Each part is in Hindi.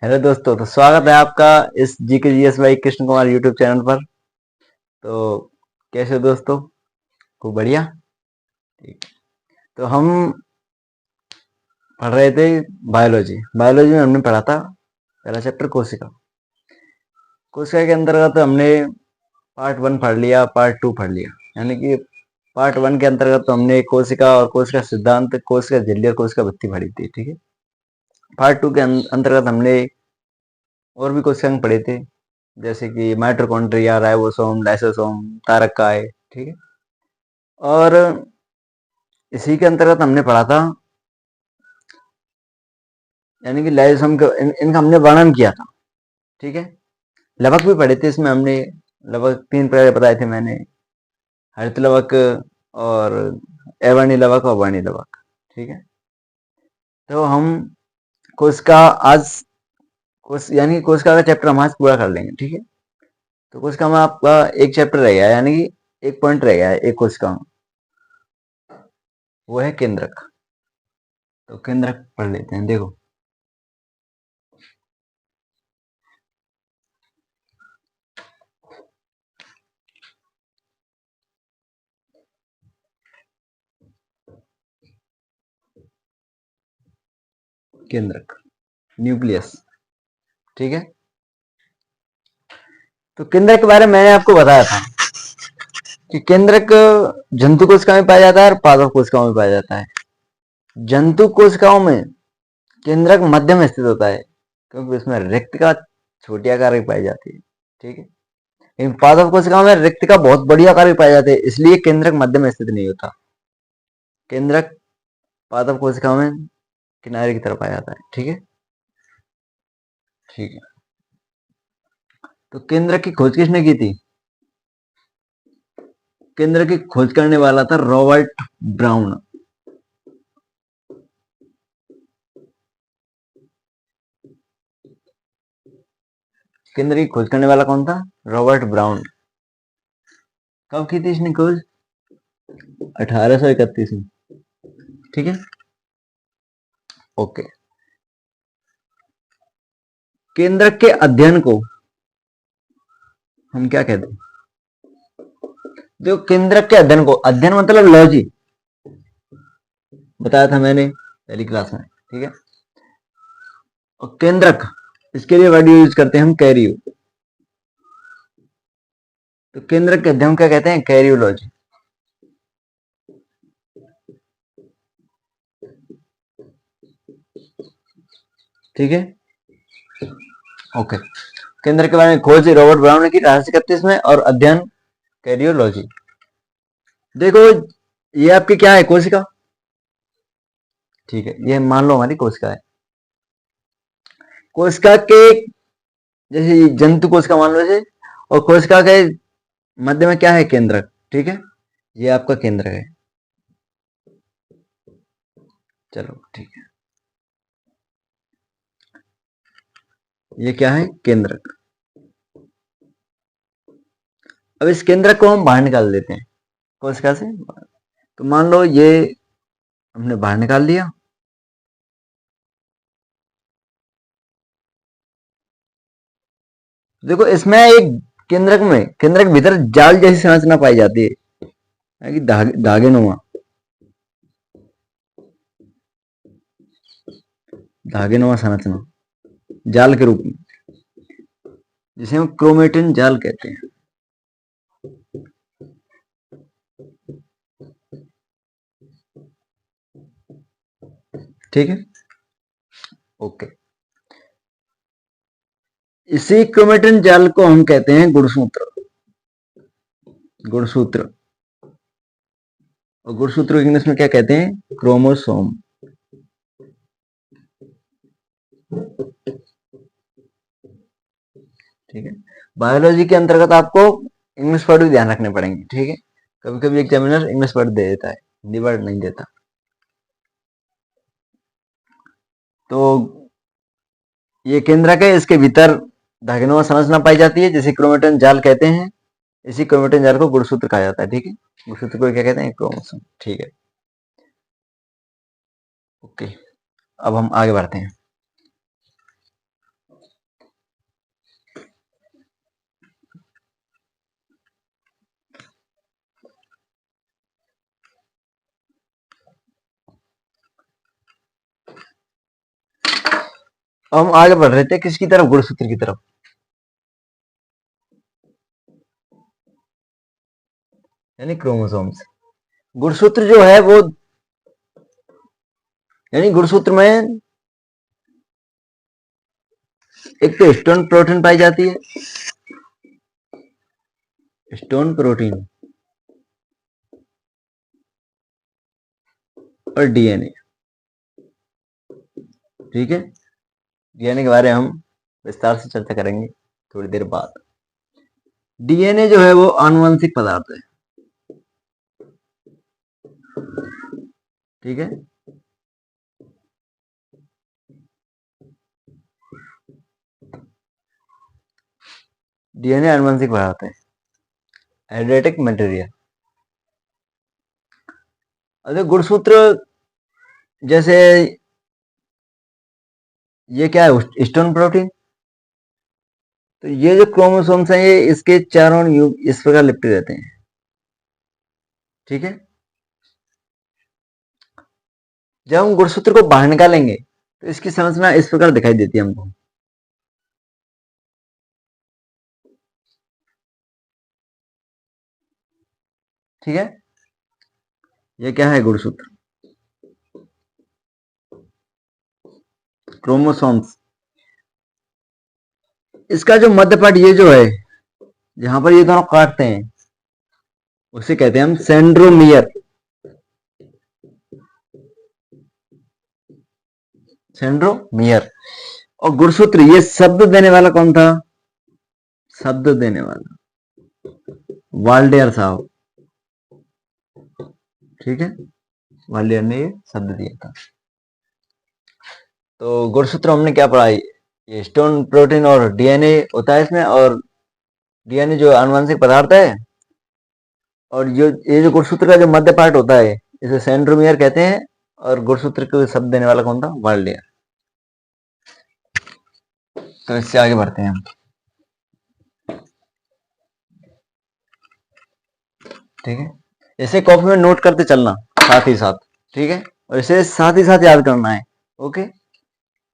हेलो दोस्तों, तो स्वागत है आपका इस GK GS by Krishna Kumar YouTube channel पर। तो कैसे हो दोस्तों? खूब बढ़िया। ठीक। तो हम पढ़ रहे थे बायोलॉजी। बायोलॉजी में हमने पढ़ा था पहला चैप्टर कोशिका। कोशिका के अंतर्गत हमने पार्ट 1 पढ़ लिया, पार्ट 2 पढ़ लिया। यानी कि पार्ट 1 के अंतर्गत तो हमने कोशिका और कोशिका सिद्धांत, कोशिका झिल्ली और कोशिका भित्ति पढ़ी थी। ठीक है। पार्ट 2 के अंतर्गत हमने और भी कोशिकांग पढ़े थे, जैसे कि माइटोकॉन्ड्रिया, राइबोसोम, लाइसोसोम, तारक काय। ठीक है। और इसी के अंतर्गत हमने पढ़ा था, यानी कि लाइसोसोम का इनका हमने वर्णन किया था। ठीक है। लवक भी पढ़े थे, इसमें हमने लवक 3 प्रकार के बताए थे मैंने, हरित लवक और अवर्णी लवक और वर्णी लवक। ठीक है। तो हम कोशिका आज यानी कि कोशिका का चैप्टर हम आज पूरा कर लेंगे। ठीक है। तो कोशिका में आपका एक चैप्टर रह गया है, यानी कि एक पॉइंट रह गया है एक कोशिका में, वो है केंद्रक। तो केंद्रक पढ़ लेते हैं। देखो, केंद्रक, न्यूक्लियस। ठीक है। तो केंद्रक के बारे में मैंने आपको बताया था कि केंद्रक जंतु कोशिकाओं में पाया जाता है और पादप कोशिकाओं में पाया जाता है। जंतु कोशिकाओं में केंद्रक मध्य में स्थित होता है, क्योंकि उसमें रिक्तिका छोटी आकार की पाई जाती है। ठीक है। लेकिन पादप कोशिकाओं में रिक्तिका बहुत बड़ी आकार की पाई जाती है, इसलिए केंद्रक मध्य में स्थित नहीं होता। केंद्रक पादप कोशिकाओं में किनारे की तरफ पाया जाता है। ठीक है। ठीक है। तो केंद्रक की खोज किसने की थी? केंद्र की खोज करने वाला था रॉबर्ट ब्राउन। केंद्र की खोज करने वाला कौन था? Robert brown. कब की थी इसने खोज? 1831 में। ठीक है। ओके। केंद्रक के अध्ययन को हम क्या कहते हैं? देखो, केंद्रक के अध्ययन को, अध्ययन मतलब लॉजी, बताया था मैंने पहली क्लास में। ठीक है। और केंद्रक, इसके लिए वर्ड यूज करते हैं हम कैरियो। तो केंद्रक के अध्ययन क्या कहते हैं? कैरियोलॉजी। ठीक है। ओके। केंद्र के बारे में खोज रॉबर्ट ब्राउन ने की 1831 में, और अध्ययन कैरियोलॉजी। देखो, ये आपकी क्या है? कोशिका। ठीक है। ये मान लो हमारी कोशिका है। कोशिका के, जैसे जंतु कोशिका मान लो जैसे, और कोशिका के मध्य में क्या है? केंद्रक। ठीक है। ये आपका केंद्र है। चलो ठीक है। ये क्या है? केंद्रक। अब इस केंद्रक को हम बाहर निकाल देते हैं कोशिका से। तो मान लो ये हमने बाहर निकाल लिया। देखो, इसमें एक केंद्रक भीतर जाल जैसी संरचना पाई जाती है कि धागे नुमा, धागे नुमा संरचना, जाल के रूप में, जिसे हम क्रोमेटिन जाल कहते हैं। ठीक है। ओके। इसी क्रोमेटिन जाल को हम कहते हैं गुणसूत्र। गुणसूत्र। और गुणसूत्र को इंग्लिश में क्या कहते हैं? क्रोमोसोम। ठीक है। बायोलॉजी के अंतर्गत आपको इंग्लिश वर्ड भी ध्यान रखने पड़ेंगे। ठीक है। कभी कभी एग्जामिनर इंग्लिश वर्ड दे देता है, हिंदी वर्ड नहीं देता। तो ये केंद्रक है, इसके भीतर धागेनुमा संरचना पाई जाती है, जिसे क्रोमेटिन जाल कहते हैं। इसी क्रोमेटिन जाल को गुणसूत्र कहा जाता है। ठीक है। गुणसूत्र को क्या कहते हैं? क्रोमोसोम। ठीक है। ओके। अब हम आगे बढ़ते हैं। हम आगे बढ़ रहे थे किसकी तरफ, गुणसूत्र की तरफ। यानी क्रोमोसोम्स। गुणसूत्र जो है वो, यानी गुणसूत्र में एक तो स्टोन प्रोटीन पाई जाती है, स्टोन प्रोटीन, और डीएनए। ठीक है, डीएनए के बारे में हम विस्तार से चर्चा करेंगे थोड़ी देर बाद। डीएनए जो है वो आनुवंशिक पदार्थ है। ठीक है, डीएनए आनुवंशिक पदार्थ है, एडिटिक मटेरियल। अरे गुणसूत्र जैसे ये क्या है, स्टोन प्रोटीन। तो ये जो क्रोमोसोम्स हैं ये इसके चारों युग इस प्रकार लिपटे रहते हैं। ठीक है, जब हम गुणसूत्र को बाहर निकालेंगे तो इसकी संरचना इस प्रकार दिखाई देती है हमको। ठीक है, ये क्या है, गुणसूत्र, क्रोमोसोम्स। इसका जो मध्य पार्ट ये जो है, जहां पर ये दोनों काटते हैं, उसे कहते हैं हम सेंट्रोमियर। सेंट्रोमियर। और गुणसूत्र, ये शब्द देने वाला कौन था, शब्द देने वाला वाल्डेयर साहब। ठीक है, वाल्डेयर ने ये शब्द दिया था। तो गुणसूत्र हमने क्या पढ़ा, ये स्टोन प्रोटीन और डीएनए होता है इसमें, और डीएनए जो आनुवंशिक पदार्थ है, और ये जो गुणसूत्र का जो मध्य पार्ट होता है इसे सेंट्रोमियर कहते हैं। और गुणसूत्र को शब्द देने वाला कौन था, वाल्डेयर। तो इससे आगे बढ़ते हैं हम। ठीक है, इसे कॉपी में नोट करते चलना साथ ही साथ। ठीक है, और इसे साथ ही साथ याद करना है। ओके,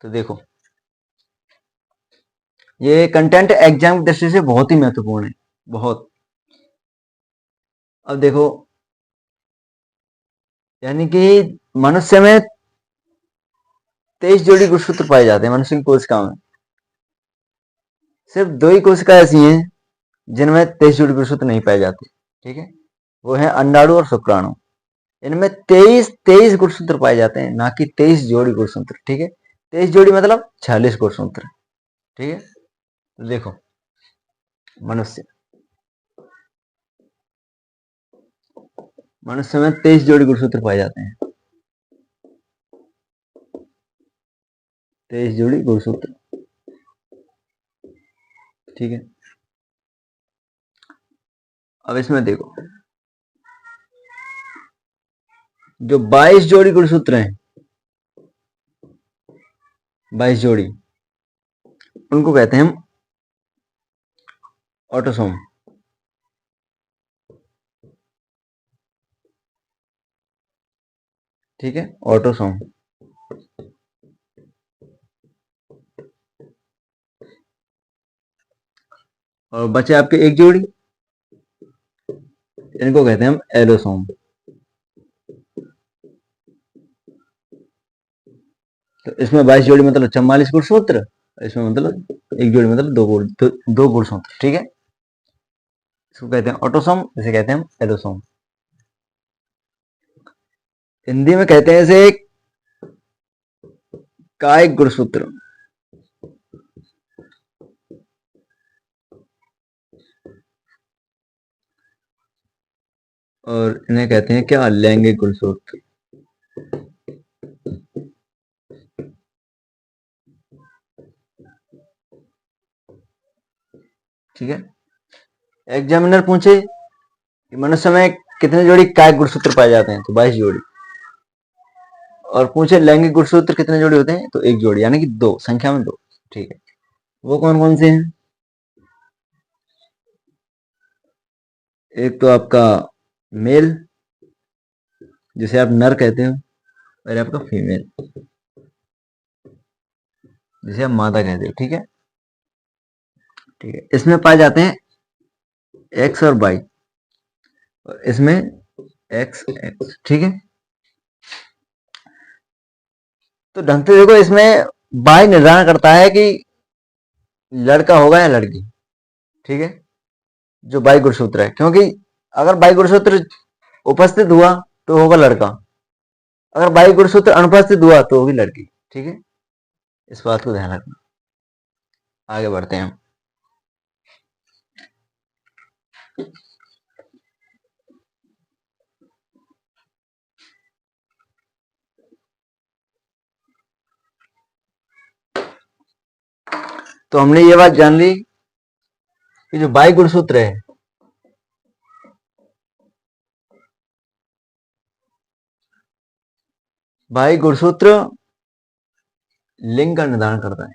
तो देखो ये कंटेंट एग्जाम की दृष्टि से बहुत ही महत्वपूर्ण है, बहुत। अब देखो, यानी कि मनुष्य में 23 जोड़ी गुणसूत्र पाए जाते हैं, मनुष्य की कोशिका में। सिर्फ 2 ही कोशिका ऐसी हैं जिनमें 23 जोड़ी गुणसूत्र नहीं पाए जाते। ठीक है, वो है अंडाणु और शुक्राणु। इनमें 23 गुणसूत्र पाए जाते हैं, ना कि 23 जोड़ी गुणसूत्र। ठीक है, 23 जोड़ी मतलब 46 गुणसूत्र। ठीक है, तो देखो मनुष्य मनुष्य में 23 जोड़ी गुणसूत्र पाए जाते हैं, 23 जोड़ी गुणसूत्र। ठीक है, अब इसमें देखो जो 22 जोड़ी गुणसूत्र हैं, 22 जोड़ी, उनको कहते हैं हम ऑटोसोम। ठीक है, ऑटोसोम। और बचे आपके एक जोड़ी, इनको कहते हैं हम एलोसोम। तो इसमें 22 जोड़ी मतलब 44 गुणसूत्र, इसमें मतलब एक जोड़ी मतलब दो गुणसूत्र। ठीक है, इसको कहते हैं ऑटोसोम, इसे कहते हैं हम एलोसोम। हिंदी में कहते हैं इसे कायिक गुणसूत्र, और इन्हें कहते हैं क्या, लैंगिक गुणसूत्र। ठीक है, एग्जामिनर पूछे कि मनुष्य में कितने जोड़ी कायिक गुणसूत्र पाए जाते हैं, तो 22 जोड़ी। और पूछे लैंगिक गुणसूत्र कितने जोड़ी होते हैं, तो एक जोड़ी, यानी कि 2, संख्या में 2। ठीक है, वो कौन कौन से हैं, एक तो आपका मेल जिसे आप नर कहते हो, और आपका फीमेल जिसे हम मादा कहते हो। ठीक है, ठीक है। इसमें पाए जाते हैं एक्स और वाई, और इसमें एक्स एक्स। ठीक है, तो ढंग से देखो, इसमें वाई निर्धारण करता है कि लड़का होगा या लड़की। ठीक है, जो वाई गुणसूत्र है, क्योंकि अगर वाई गुणसूत्र उपस्थित हुआ तो होगा लड़का, अगर वाई गुणसूत्र अनुपस्थित हुआ तो होगी लड़की। ठीक है, इस बात को ध्यान रखना। आगे बढ़ते हैं हम। तो हमने ये बात जान ली कि जो वाई गुणसूत्र है, वाई गुणसूत्र लिंग का निर्धारण करता है।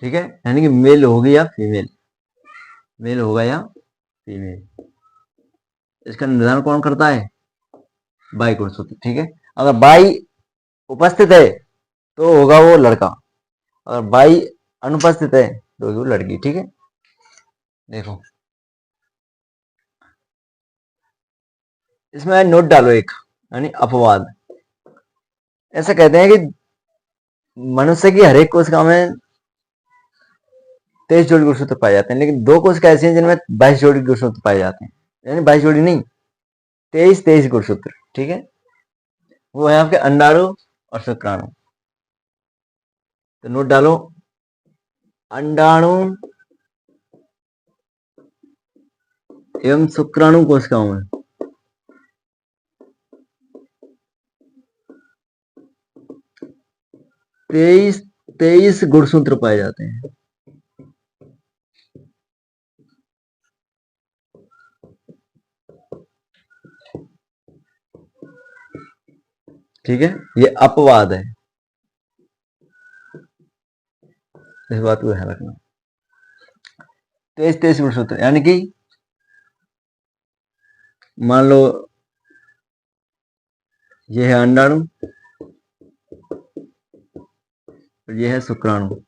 ठीक है, यानी कि मेल होगी या फीमेल, मेल होगा या फीमेल, इसका निर्धारण कौन करता है? वाई गुणसूत्र। ठीक है, अगर वाई उपस्थित है तो होगा वो लड़का, अगर वाई अनुपस्थित है तो होगी वो लड़की। ठीक है, देखो इसमें नोट डालो एक, यानी अपवाद। ऐसा कहते हैं कि मनुष्य की हर एक कोशिका में 23 जोड़ी गुणसूत्र पाए जाते हैं, लेकिन दो कोशिका ऐसी हैं जिनमें 22 जोड़ी गुणसूत्र पाए जाते हैं, यानी 22 जोड़ी नहीं, 23 गुणसूत्र। ठीक है, वो है आपके अंडाणु और शुक्राणु। तो नोट डालो, अंडाणु एवं शुक्राणु कोशिकाओं में 23 गुणसूत्र पाए जाते हैं। ठीक है, ये अपवाद है, इस बात को ध्यान रखना। 23 गुणसूत्र, यानी कि मान लो ये है अंडाणु और ये है शुक्राणु।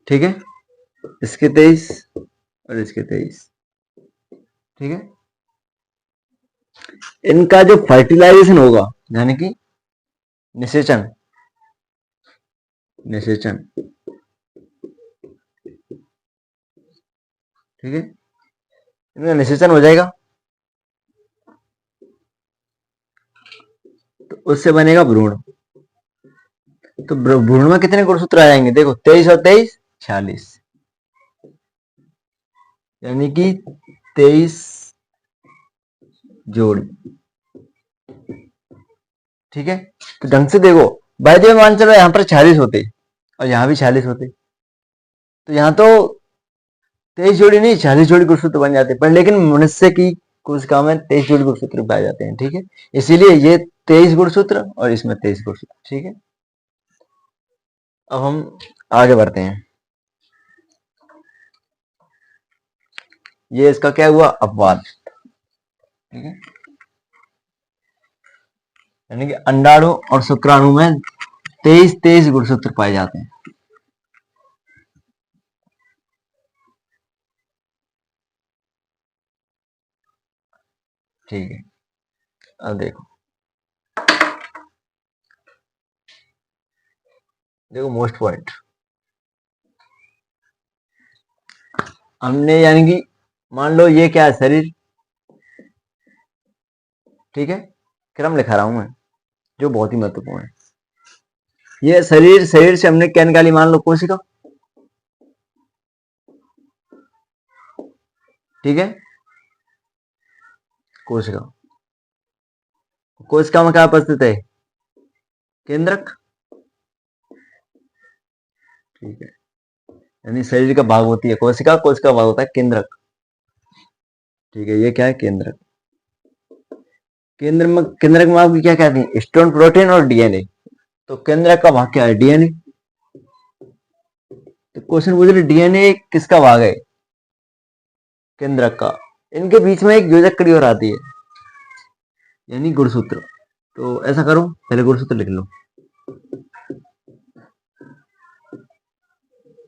ठीक है, इसके 23 और इसके 23। ठीक है, इनका जो फर्टिलाइजेशन होगा, यानी कि निषेचन, निषेचन। ठीक है, इनका निषेचन हो जाएगा तो उससे बनेगा भ्रूण। तो भ्रूण में कितने गुणसूत्र आ जाएंगे? देखो 23 और 23 46, यानी कि 23 जोड़ी। ठीक है, तो ढंग से देखो, वैद्य मान चलो यहाँ पर 46 होते और यहाँ भी 46 होते, तो यहाँ तो 23 जोड़ी नहीं 46 जोड़ी गुणसूत्र बन जाते, पर लेकिन मनुष्य की कोशिका में 23 जोड़ी गुणसूत्र पाए जाते हैं। ठीक है, इसीलिए ये 23 गुणसूत्र और इसमें 23 गुणसूत्र। ठीक है, अब हम आगे बढ़ते हैं। ये इसका क्या हुआ? अपवाद। ठीक है, यानी कि अंडाणु और शुक्राणु में 23 गुणसूत्र पाए जाते हैं। ठीक है, अब देखो, देखो मोस्ट पॉइंट हमने, यानी कि मान लो ये क्या है? शरीर। ठीक है, क्रम लिखा रहा हूं मैं, जो बहुत ही महत्वपूर्ण है। ये शरीर, शरीर से हमने क्या निकाली? मान लो कोशिका। ठीक है, कोशिका, कोशिका में क्या उपस्थित है? केंद्रक। ठीक है, यानी शरीर का भाग होती है कोशिका, कोशिका का भाग होता है केंद्रक। ठीक है, ये क्या है? केंद्रक। केंद्रक में आपकी क्या कहते हैं? स्टोन प्रोटीन और डीएनए। तो केंद्रक का भाग क्या है? डीएनए। तो क्वेश्चन पूछ रहे डीएनए किसका भाग है? केंद्रक का। इनके बीच में एक योजक कड़ी और आती है, यानी गुणसूत्र। तो ऐसा करो, पहले गुणसूत्र लिख लो,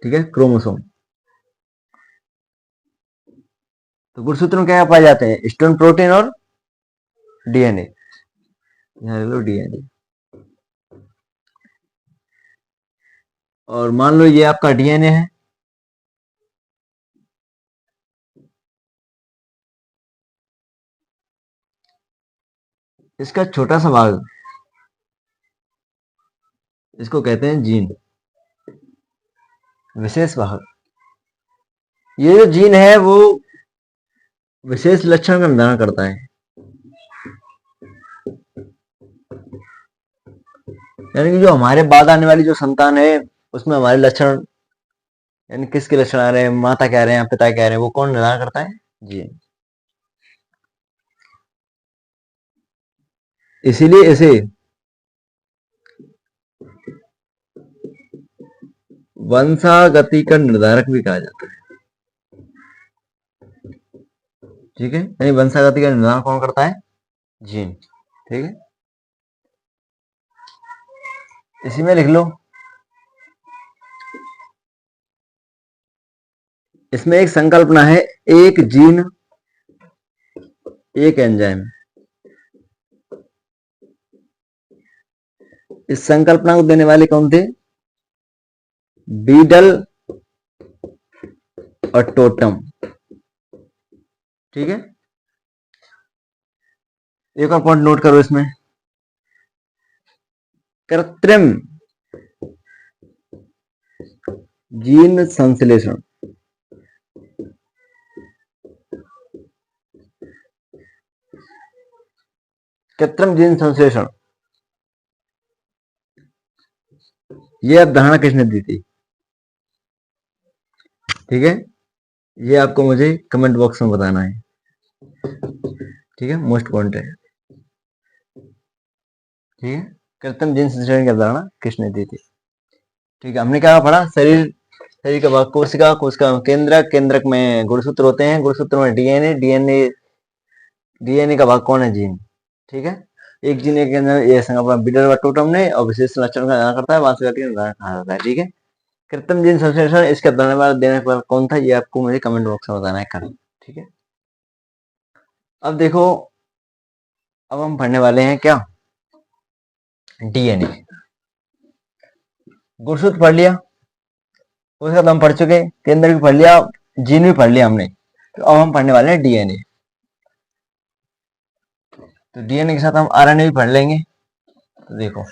ठीक है, क्रोमोसोम। तो गुणसूत्र में क्या पाए जाते हैं? हिस्टोन, प्रोटीन और डीएनए। यहाँ लिख लो डीएनए। और मान लो ये आपका डीएनए है, इसका छोटा सा भाग, इसको कहते हैं जीन, विशेष भाग। ये जो जीन है वो विशेष लक्षण का निर्धारण करता है, यानी कि जो हमारे बाद आने वाली जो संतान है उसमें हमारे लक्षण, यानी किसके लक्षण आ रहे हैं, माता कह रहे हैं, पिता कह रहे हैं, वो कौन निर्धारण करता है? जीन। इसीलिए इसे वंशागति का निर्धारक भी कहा जाता है, ठीक है। यानी वंशागति का निर्धारण कौन करता है? जीन, ठीक है। इसी में लिख लो, इसमें एक संकल्पना है, एक जीन एक एंजाइम। इस संकल्पना को देने वाले कौन थे? बीडल और टोटम, ठीक है। एक और पॉइंट नोट करो इसमें, कृत्रिम जीन संश्लेषण। कृत्रिम जीन संश्लेषण, ये अवधारणा किसने दी थी? ठीक है, ये आपको मुझे कमेंट बॉक्स में बताना है, ठीक है, मोस्ट पॉइंट है, ठीक है। कृत्रिम जीन संश्लेषण की अवधारणा किसने दी थी? ठीक है, हमने क्या पढ़ा? शरीर, शरीर का भाग कोशिका, कोशिका में केंद्रक, केंद्रक में गुणसूत्र होते हैं, गुणसूत्र में डीएनए, डीएनए, डीएनए का भाग कौन है? जीन, ठीक है। एक जीन एक ये संकल्पना बीडल व टोटम ने और विशेष लक्षण का निर्धारण करता है, वंशागति का निर्धारण कहा जाता है, ठीक है। कृत्रिम जीन संश्लेषण, इसके धन्यवाद देने पर कौन था? ये आपको मुझे कमेंट बॉक्स में बताना है कल, ठीक है। अब देखो, अब हम पढ़ने वाले हैं क्या? डीएनए। गुणसूत्र पढ़ लिया, उसके बाद हम पढ़ चुके, केंद्र भी पढ़ लिया, जीन भी पढ़ लिया हमने। तो अब हम पढ़ने वाले हैं डीएनए। तो डीएनए के साथ हम आरएनए भी पढ़ लेंगे। तो देखो,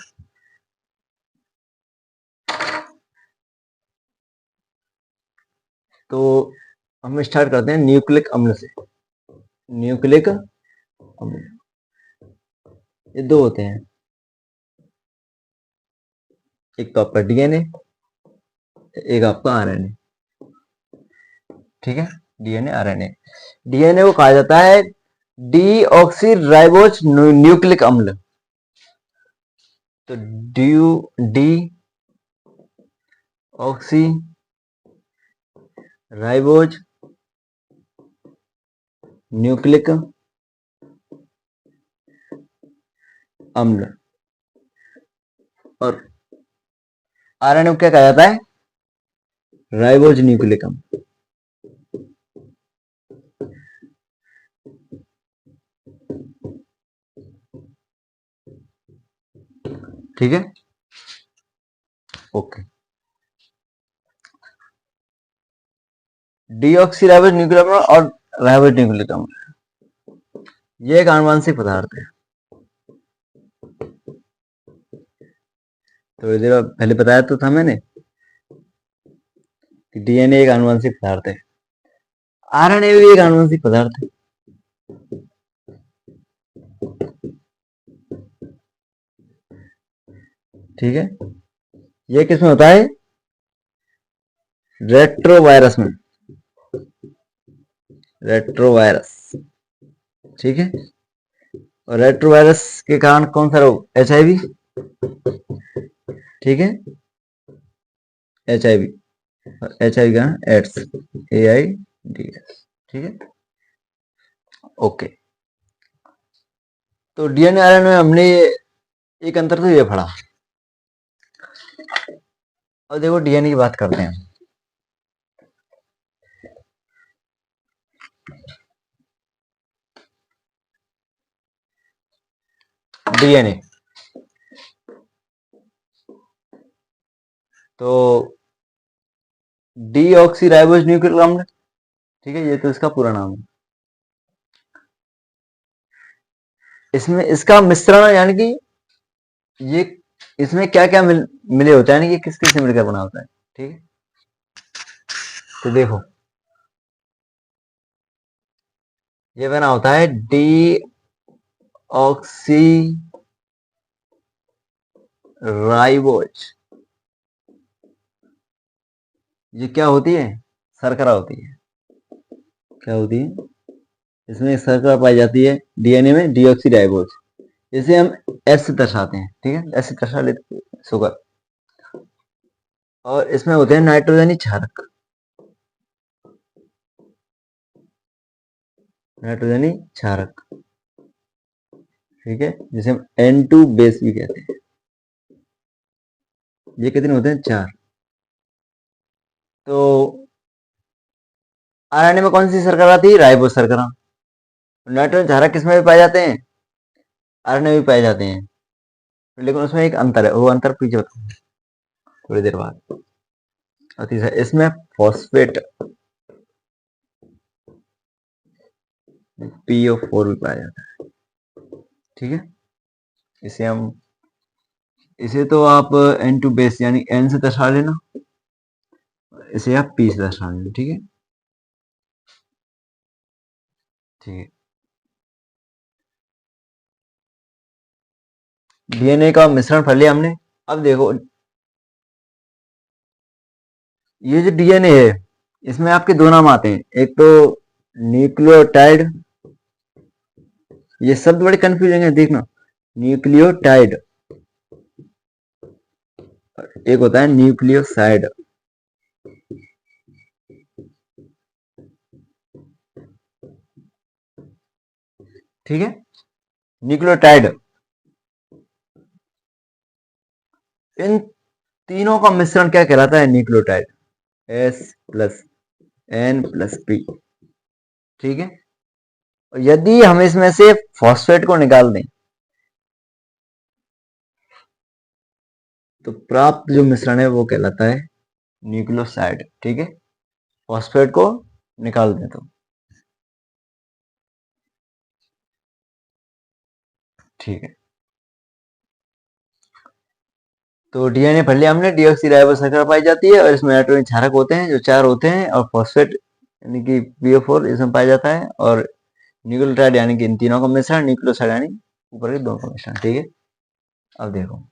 तो हम स्टार्ट करते हैं न्यूक्लिक अम्ल से। न्यूक्लिक अम्ल, ये दो होते हैं, एक तो आपका डीएनए, एक आपका आरएनए, ठीक है। DNA, RNA. डीएनए को कहा जाता है डीऑक्सीराइबोज न्यूक्लिक अम्ल। तो डी ऑक्सी राइबोज न्यूक्लिक अम्ल। और आरएनए को क्या कहा जाता है? राइबोज न्यूक्लिक अम्ल, ठीक है, ओके। डीऑक्सीराइबोज न्यूक्लिक अम्ल और राइबोज न्यूक्लिक अम्ल, ये एक आनुवंशिक पदार्थ है। थोड़ी देर पहले बताया तो था मैंने कि डीएनए एक आनुवंशिक पदार्थ है, आरएनए भी एक आनुवंशिक पदार्थ है, ठीक है। ये किसमें होता है? रेट्रोवायरस में, रेट्रोवायरस, ठीक है। और रेट्रोवायरस के कारण कौन सा रोग? एचआईवी, ठीक है, एचआईवी। HIV का एड्स, AIDS, ठीक है। ओके, तो DNA RNA में हमने एक अंतर तो ये पढ़ा। और देखो DNA की बात करते हैं। DNA तो डीऑक्सीराइबोज न्यूक्लिक अम्ल, ठीक है, ये तो इसका पूरा नाम है। इसमें इसका मिश्रण यानी कि ये इसमें क्या क्या मिले होता है, यानी कि किस किस से मिलकर बना होता है, ठीक है। तो देखो ये बना होता है डी ऑक्सी राइबोज। ये क्या होती है? शर्करा होती है। क्या होती है? इसमें एक शर्करा पाई जाती है डीएनए में, डीऑक्सी राइबोज। इसे हम एस से दर्शाते हैं, ठीक है, एस से दर्शा लेते शुगर। और इसमें होते हैं नाइट्रोजनी क्षारक, नाइट्रोजनी क्षारक, ठीक है, जिसे हम N2 बेस भी कहते हैं। ये कितने होते हैं? 4। तो आरएनए में कौन सी शर्करा आती है? राइबोज शर्करा। नाइट्रोजन क्षारक किसमें भी पाए जाते हैं? आरएनए में भी पाए जाते हैं, लेकिन उसमें एक अंतर है, वो अंतर पीछे बताऊंगा थोड़ी देर बाद। और तीसरा इसमें फॉस्फेट PO4 भी पाया जाता है, ठीक है। इसे हम इसे तो आप N2 बेस यानी N से दर्शा लेना, इसे आप P से दर्शा लेना, ठीक है, ठीक है। डीएनए का मिश्रण पढ़ लिया हमने। अब देखो ये जो डीएनए है इसमें आपके दो नाम आते हैं, एक तो न्यूक्लियोटाइड, ये शब्द बड़े कंफ्यूजिंग है, देखना, न्यूक्लियोटाइड, एक होता है न्यूक्लियोसाइड, ठीक है। न्यूक्लियोटाइड, इन तीनों का मिश्रण क्या कहलाता है? न्यूक्लियोटाइड, S+N+P, ठीक है। और यदि हम इसमें से फॉस्फेट को निकाल दें तो प्राप्त जो मिश्रण है वो कहलाता है न्यूक्लियोसाइड, ठीक है। फॉस्फेट को निकाल दें तो, ठीक है। तो डीएनए पढ़ लिया हमने, डीऑक्सीराइबोस शर्करा पाई जाती है और इसमें नाइट्रोजन क्षारक होते हैं जो 4 होते हैं, और फॉस्फेट यानी कि PO4 इसमें पाया जाता है, और न्यूक्लियोटाइड यानी कि इन तीनों का मिश्रण, न्यूक्लियोसाइड यानी ऊपर के दोनों का मिश्रण, ठीक है। अब देखो,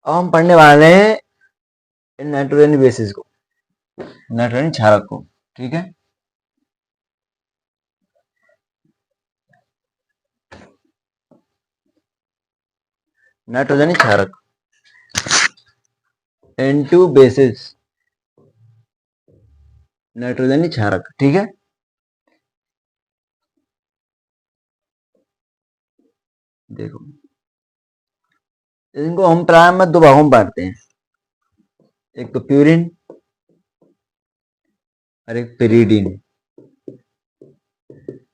अब हम पढ़ने वाले हैं इन नाइट्रोजन बेसिस को, नाइट्रोजन क्षारक को, ठीक है। नाइट्रोजन क्षारक N2 बेसिस, नाइट्रोजन क्षारक, ठीक है। देखो इनको हम प्रारंभ में दो भागों में बांटते हैं, एक तो प्यूरिन और एक पेरिडीन,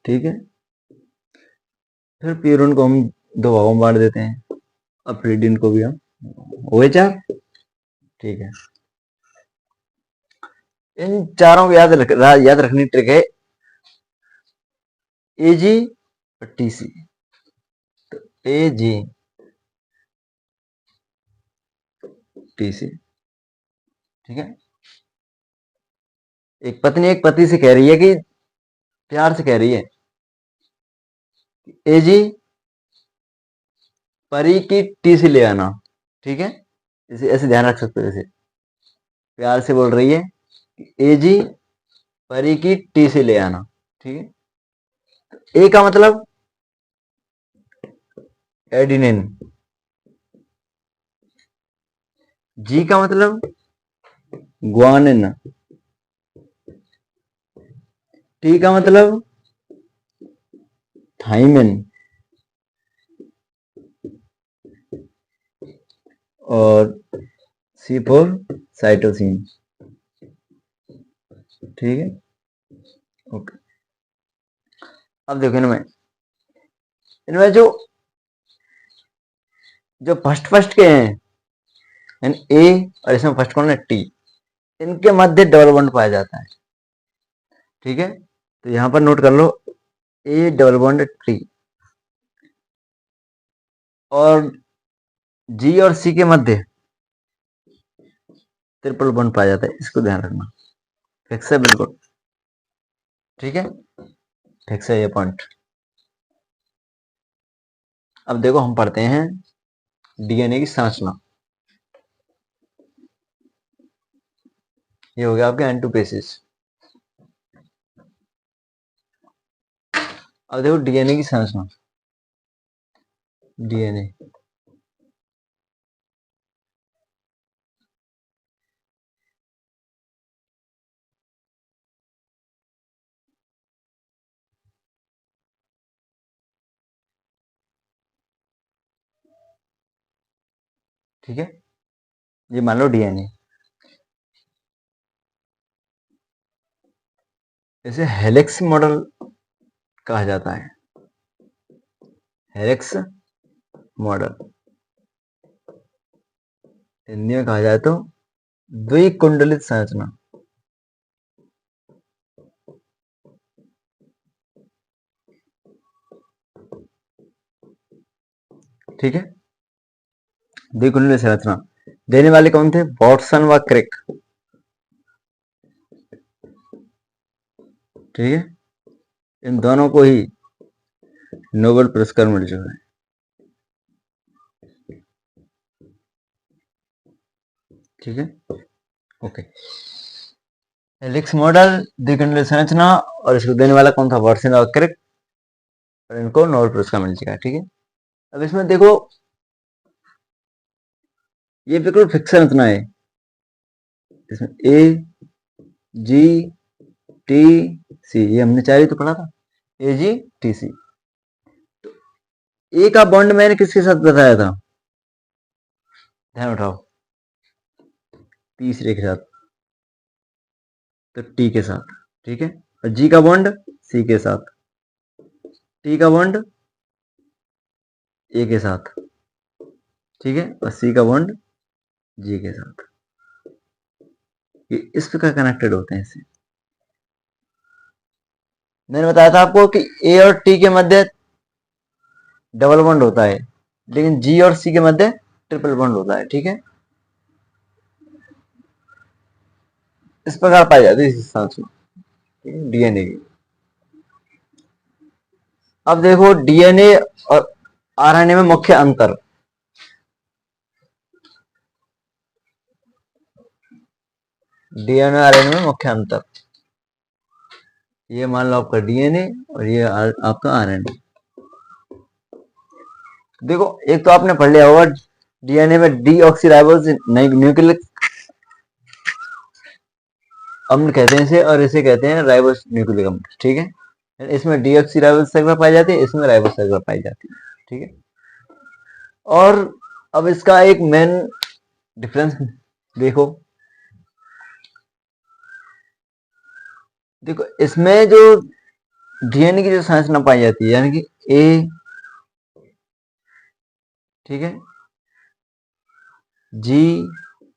ठीक है। फिर प्यूरिन को हम दो भागों में बांट देते हैं, और पेरिडीन को भी हम OH, ठीक है। इन चारों को याद रखनी ट्रिक है, AG और TC। तो AG TC, ठीक है। एक पति से कह रही है कि, प्यार से कह रही है, AG परी की TC ले आना, ठीक है। इसे ऐसे ध्यान रख सकते हो, जैसे प्यार से बोल रही है AG परी की TC ले आना, ठीक है। तो A का मतलब एडिनिन, G का मतलब ग्वानिन। टी का मतलब थाइमिन, और सी फोर साइटोसिन। ठीक है, ओके। अब देखो इनमें जो जो फर्स्ट के हैं, यानी ए, और इसमें फर्स्ट कौन है, टी, इनके मध्य डबल बॉन्ड पाया जाता है। ठीक है, तो यहां पर नोट कर लो, ए डबल बॉन्ड टी, और जी और सी के मध्य ट्रिपल बॉन्ड पाया जाता है, इसको ध्यान रखना। फिक्स है बिल्कुल, ठीक है, फिक्स है ये पॉइंट। अब देखो हम पढ़ते हैं डीएनए की संरचना। ये हो गया आपके N2 बेसिस। अब देखो डीएनए की संरचना, डीएनए ठीक है, ये मान लो डीएनए, इसे हेलिक्स मॉडल कहा जाता है, हेलिक्स मॉडल, हिंदी में कहा जाए तो द्विकुंडलित संरचना। ठीक है, द्विकुंडलित संरचना देने वाले कौन थे, वॉटसन व क्रिक। ठीक है, इन दोनों को ही नोबेल पुरस्कार मिल चुका है। ठीक है, ओके। हेलिक्स मॉडल, द्विकुंडलित संरचना, और इसको देने वाला कौन था, वॉटसन और क्रिक, और इनको नोबेल पुरस्कार मिल चुका है। ठीक है, अब इसमें देखो ये बिल्कुल फिक्स संरचना है, इसमें ए जी टी सी, ये हमने चार ही तो पढ़ा था, ए जी टी सी। ए का बॉन्ड मैंने किसके साथ बताया था, ध्यान उठाओ, तीसरे के साथ, तो टी के साथ। ठीक है, और जी का बॉन्ड सी के साथ, टी का बॉन्ड ए के साथ। ठीक है, और सी का बॉन्ड जी के साथ। ये इस प्रकार कनेक्टेड होते हैं इससे। मैंने बताया था आपको कि ए और टी के मध्य डबल बॉन्ड होता है, लेकिन जी और सी के मध्य ट्रिपल बॉन्ड होता है। ठीक है, इस प्रकार पाई जाती है इस संरचना डीएनए की। अब देखो डीएनए और आरएनए में मुख्य अंतर। डीएनए और आरएनए में मुख्य अंतर, ये मान लो आपका डीएनए और ये आपका आरएनए। देखो एक तो आपने पढ़ लिया होगा डीएनए में डीऑक्सीराइबोज न्यूक्लिक अम्ल कहते हैं इसे, और इसे कहते हैं राइबोस न्यूक्लिक अम्ल। ठीक है, इसमें डीऑक्सीराइबोज संरचना पाई जाती है, इसमें राइबोस संरचना पाई जाती है। ठीक है, और अब इसका एक मेन डिफरेंस देखो, देखो इसमें जो डीएनए की जो संरचना पाई जाती है, यानी कि ए, ठीक है, जी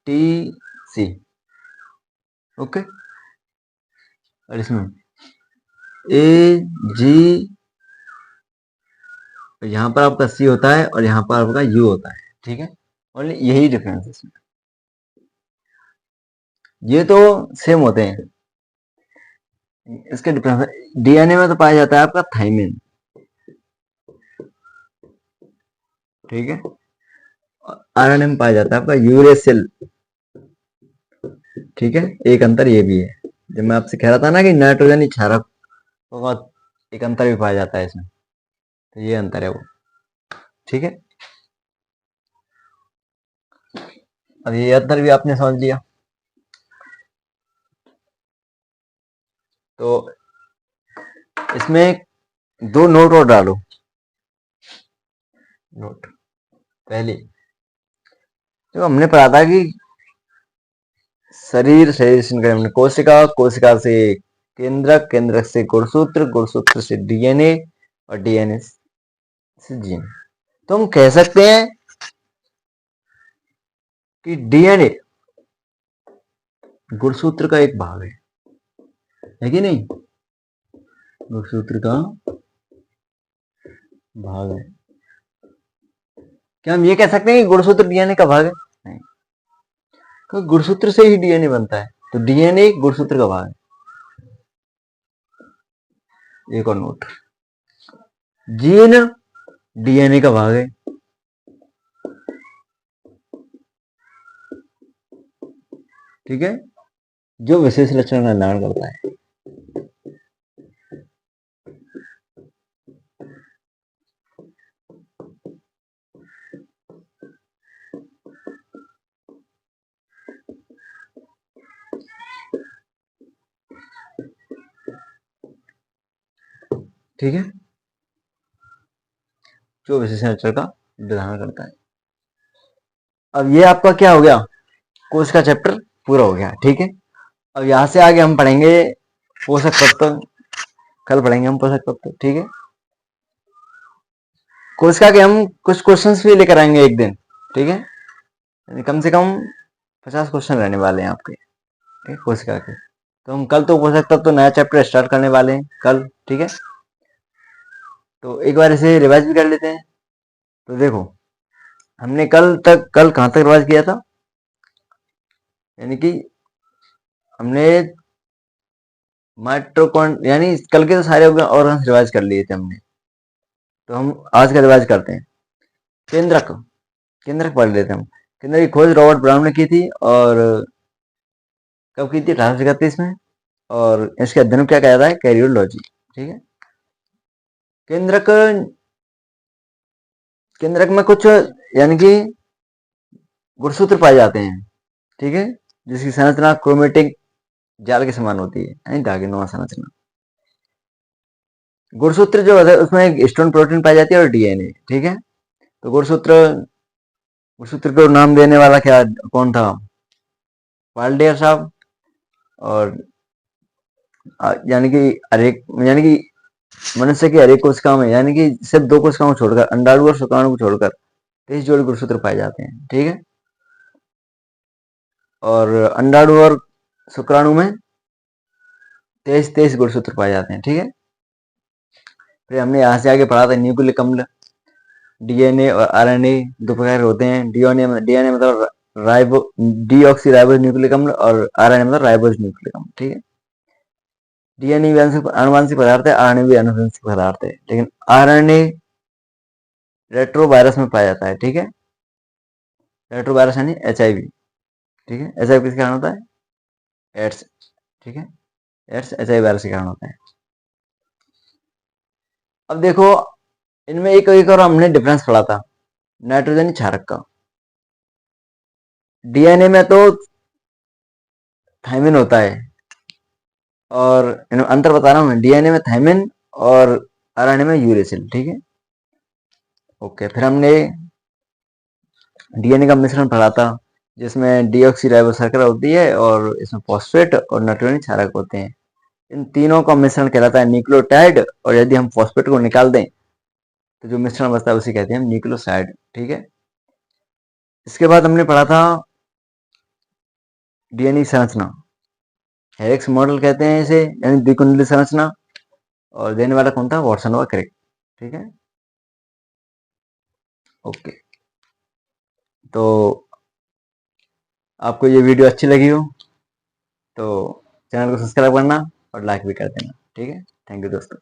टी सी, ओके, और इसमें ए जी, यहां पर आपका सी होता है और यहां पर आपका यू होता है। ठीक है, ओनली यही डिफरेंस है इसमें, ये तो सेम होते हैं। इसके डिफरेंस डीएनए में तो पाया जाता है आपका थाइमिन। ठीक है, आरएनए में पाया जाता है आपका यूरेसिल। ठीक है, एक अंतर ये भी है, जब मैं आपसे कह रहा था ना कि नाइट्रोजन क्षारक होगा, एक अंतर भी पाया जाता है इसमें, तो ये अंतर है वो। ठीक है, अब ये अंतर भी आपने समझ लिया। तो इसमें 2 नोट और डालो। नोट पहली, तो हमने पढ़ा था कि शरीर से हमने कोशिका, कोशिका से केंद्रक, केंद्रक से गुणसूत्र, गुणसूत्र से डीएनए और डीएनए से जीन। तो हम कह सकते हैं कि डीएनए गुणसूत्र का एक भाग है कि नहीं? गुणसूत्र का भाग है। क्या हम ये कह सकते हैं कि गुणसूत्र डीएनए का भाग है? नहीं, क्योंकि गुणसूत्र से ही डीएनए बनता है, तो डीएनए गुणसूत्र का भाग है। एक और नोट, जीन डीएनए का भाग है। ठीक है, जो विशेष लक्षण का निर्धारण करता है। ठीक है, जो विशेष लक्षण का निर्धारण करता है। अब ये आपका क्या हो गया, कोश का चैप्टर पूरा हो गया। ठीक है, अब यहां से आगे हम पढ़ेंगे पोषक तत्व। कल पढ़ेंगे हम पोषक तत्व। ठीक है, कोशिका के हम कुछ क्वेश्चंस भी लेकर आएंगे एक दिन। ठीक है, कम से कम 50 क्वेश्चन रहने वाले हैं आपके। ठीक है, कोशिका के। तो हम कल तो पोषक तत्व तो नया चैप्टर स्टार्ट करने वाले हैं कल। ठीक है, तो एक बार इसे रिवाइज भी कर लेते हैं। तो देखो, हमने कल कहाँ तक रिवाइज किया था, यानी कि हमने माइटोकॉन यानी कल के तो सारे ऑर्गन्स रिवाइज कर लिए थे हमने। तो हम आज का रिवाइज करते हैं। केंद्रक, केंद्रक पढ़ लेते हैं हम। केंद्रक की खोज रॉबर्ट ब्राउन ने की थी, और कब की थी? 1831 में। और इसके अध्ययन को क्या कहा जाता है? कैरियोलॉजी। ठीक है, केंद्रक, केंद्रक में कुछ यानी कि गुणसूत्र पाए जाते हैं। ठीक है, जिसकी संरचना क्रोमेटिक जाल के समान होती है, यानी धागेनुमा संरचना। गुणसूत्र जो है उसमें स्टोन प्रोटीन पाई जाती है और डीएनए। ठीक है, तो गुणसूत्र, गुणसूत्र को नाम देने वाला क्या कौन था? वाल्डेयर साहब। और यानी कि हरेक, यानी कि मनुष्य की हरेक कोशिका में, यानी कि सिर्फ 2 कोशिकाओं छोड़कर, अंडाणु और शुक्राणु को छोड़कर 23 जोड़ी गुणसूत्र पाए जाते हैं। ठीक है, और अंडाणु और शुक्राणु में 23 गुणसूत्र पाए जाते हैं। ठीक है, फिर हमने यहाँ से आगे पढ़ा था न्यूक्लिक अम्ल। डीएनए और आरएनए 2 प्रकार होते हैं। डीएनए मतलब डीऑक्सी राइबोज न्यूक्लिक अम्ल, और आरएनए मतलब राइबोज न्यूक्लिक अम्ल। ठीक है, डीएनए भी आनुवंशिक पदार्थ है, आरएनए भी आनुवंशिक पदार्थ है, लेकिन आरएनए रेट्रोवायरस में पाया जाता है। ठीक है, रेट्रोवायरस यानी एचआईवी। ठीक है, एचआईवी किसके कारण होता है? एड्स। ठीक है, एड्स एचआईवी वायरस के कारण होता है। अब देखो, इनमें एक और हमने डिफरेंस पढ़ा था, नाइट्रोजन क्षारक का। डीएनए में तो थायमिन होता है, और अंतर बता रहा हूँ, डीएनए में थायमिन और आरएनए में यूरेसिल। ठीक है, ओके। फिर हमने डीएनए का मिश्रण पढ़ा था, जिसमें डीऑक्सी शर्करा होती है, और इसमें फॉस्फेट और नाइट्रोजन क्षारक होते हैं। इन तीनों का मिश्रण कहलाता है न्यूक्लियोटाइड, और यदि हम फॉस्फेट को निकाल दें तो जो मिश्रण बचता है उसे कहते हैं हम न्यूक्लियोसाइड। ठीक है, इसके बाद हमने पढ़ा था डीएनए संरचना। हेरिक्स मॉडल कहते हैं इसे, यानी द्विकुंडली संरचना, और देने वाला कौन था? वॉटसन व क्रिक। ठीक है, ओके। तो आपको ये वीडियो अच्छी लगी हो तो चैनल को सब्सक्राइब करना और लाइक भी कर देना। ठीक है, थैंक यू दोस्तों।